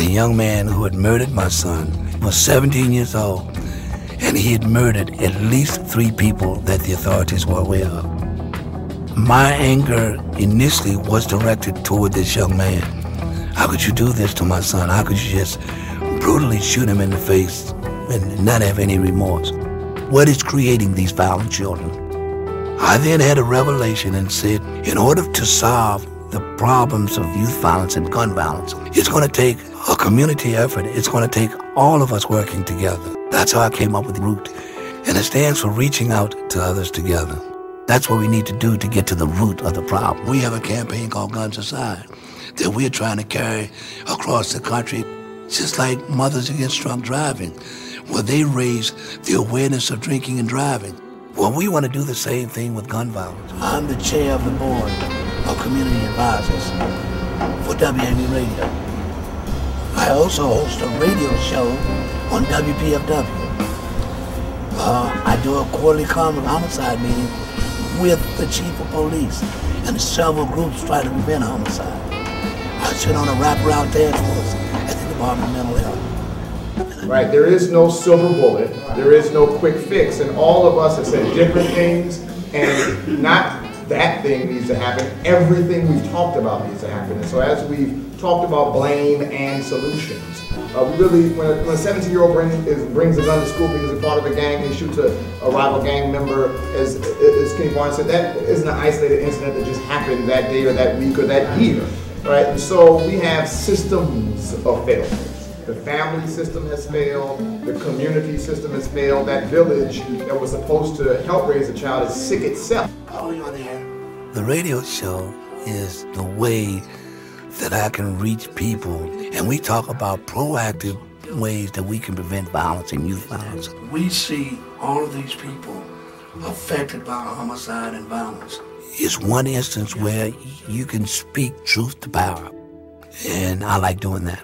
young man who had murdered my son was 17 years old, and he had murdered at least 3 people that the authorities were aware of. My anger initially was directed toward this young man. How could you do this to my son? How could you just brutally shoot him in the face and not have any remorse? What is creating these violent children? I then had a revelation and said, in order to solve the problems of youth violence and gun violence, it's going to take a community effort. It's going to take all of us working together. That's how I came up with ROOT. And it stands for reaching out to others together. That's what we need to do to get to the root of the problem. We have a campaign called Guns Aside that we're trying to carry across the country, just like Mothers Against Drunk Driving, where they raise the awareness of drinking and driving. Well, we want to do the same thing with gun violence. I'm the chair of the board of community advisors for WAMU Radio. I also host a radio show on WPFW. I do a quarterly common homicide meeting with the chief of police, and several groups try to prevent homicide. I sit on a wraparound task force at the Department of Mental Health. Right, there is no silver bullet, there is no quick fix, and all of us have said different things, and not that thing needs to happen, everything we've talked about needs to happen. And so as we've talked about blame and solutions, we really, when a 17-year-old brings a gun to school because he's part of a gang and shoots a rival gang member, as Kenny Barnes said, that isn't an isolated incident that just happened that day or that week or that year, right? And so we have systems of failure. The family system has failed, the community system has failed, that village that was supposed to help raise a child is sick itself. How are you on the air? The radio show is the way that I can reach people, and we talk about proactive ways that we can prevent violence and youth violence. We see all of these people affected by homicide and violence. It's one instance where you can speak truth to power, and I like doing that.